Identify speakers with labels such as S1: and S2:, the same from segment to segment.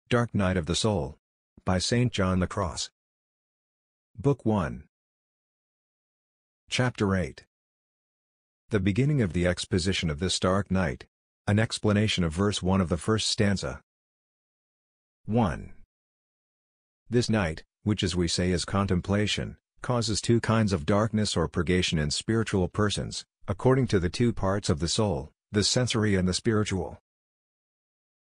S1: Dark Night of the Soul. By St. John the Cross. Book 1. Chapter 8. The beginning of the exposition of this dark night. An explanation of verse 1 of the first stanza. 1. This night, which as we say is contemplation, causes two kinds of darkness or purgation in spiritual persons, according to the two parts of the soul, the sensory and the spiritual.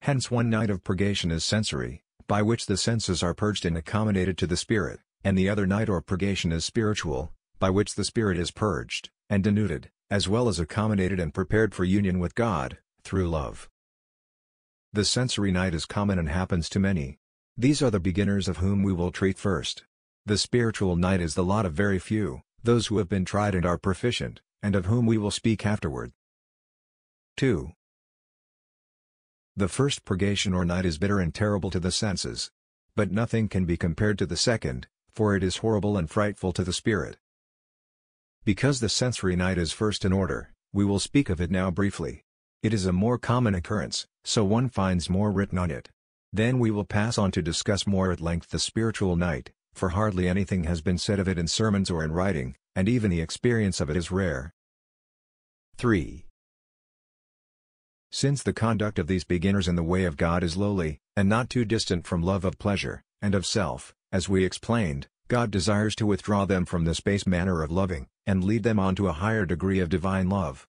S1: Hence one night of purgation is sensory, by which the senses are purged and accommodated to the spirit, and the other night or purgation is spiritual, by which the spirit is purged, and denuded, as well as accommodated and prepared for union with God, through love. The sensory night is common and happens to many. These are the beginners of whom we will treat first. The spiritual night is the lot of very few, those who have been tried and are proficient, and of whom we will speak afterward. 2. The first purgation or night is bitter and terrible to the senses. But nothing can be compared to the second, for it is horrible and frightful to the spirit. Because the sensory night is first in order, we will speak of it now briefly. It is a more common occurrence, so one finds more written on it. Then we will pass on to discuss more at length the spiritual night, for hardly anything has been said of it in sermons or in writing, and even the experience of it is rare. 3. Since the conduct of these beginners in the way of God is lowly, and not too distant from love of pleasure, and of self, as we explained, God desires to withdraw them from this base manner of loving, and lead them on to a higher degree of divine love.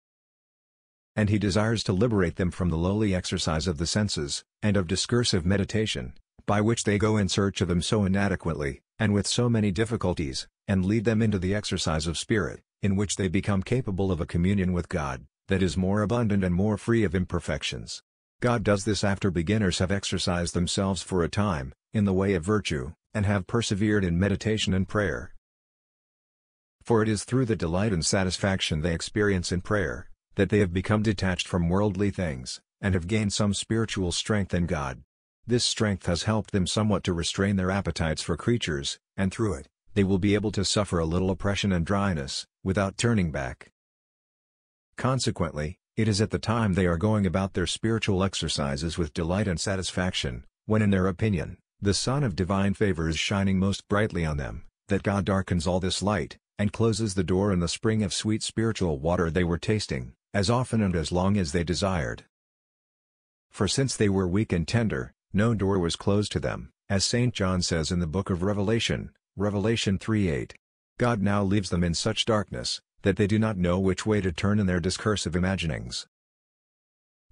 S1: And He desires to liberate them from the lowly exercise of the senses, and of discursive meditation, by which they go in search of them so inadequately, and with so many difficulties, and lead them into the exercise of spirit, in which they become capable of a communion with God that is more abundant and more free of imperfections. God does this after beginners have exercised themselves for a time, in the way of virtue, and have persevered in meditation and prayer. For it is through the delight and satisfaction they experience in prayer, that they have become detached from worldly things, and have gained some spiritual strength in God. This strength has helped them somewhat to restrain their appetites for creatures, and through it, they will be able to suffer a little oppression and dryness, without turning back. Consequently, it is at the time they are going about their spiritual exercises with delight and satisfaction, when in their opinion, the sun of divine favor is shining most brightly on them, that God darkens all this light, and closes the door in the spring of sweet spiritual water they were tasting, as often and as long as they desired. For since they were weak and tender, no door was closed to them, as St. John says in the book of Revelation, Revelation 3:8. God now leaves them in such darkness, that they do not know which way to turn in their discursive imaginings.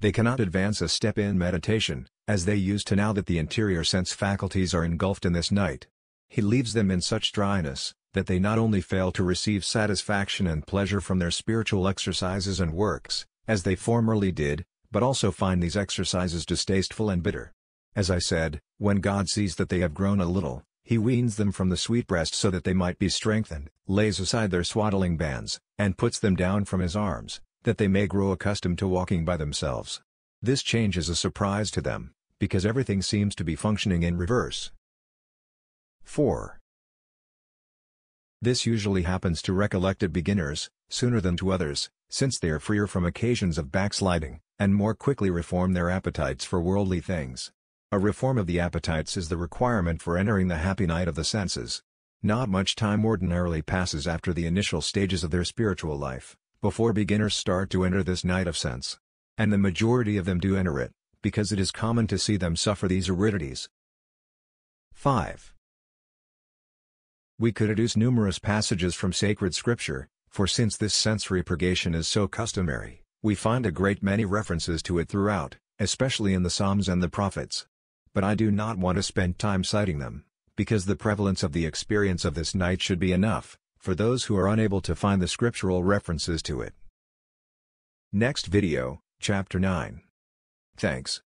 S1: They cannot advance a step in meditation, as they used to now that the interior sense faculties are engulfed in this night. He leaves them in such dryness, that they not only fail to receive satisfaction and pleasure from their spiritual exercises and works, as they formerly did, but also find these exercises distasteful and bitter. As I said, when God sees that they have grown a little, He weans them from the sweet breast so that they might be strengthened, lays aside their swaddling bands, and puts them down from His arms, that they may grow accustomed to walking by themselves. This change is a surprise to them, because everything seems to be functioning in reverse. 4. This usually happens to recollected beginners, sooner than to others, since they are freer from occasions of backsliding, and more quickly reform their appetites for worldly things. A reform of the appetites is the requirement for entering the happy night of the senses. Not much time ordinarily passes after the initial stages of their spiritual life, before beginners start to enter this night of sense. And the majority of them do enter it, because it is common to see them suffer these aridities. 5. We could adduce numerous passages from sacred scripture, for since this sensory purgation is so customary, we find a great many references to it throughout, especially in the Psalms and the Prophets. But I do not want to spend time citing them, because the prevalence of the experience of this night should be enough, for those who are unable to find the scriptural references to it. Next video, Chapter 9. Thanks.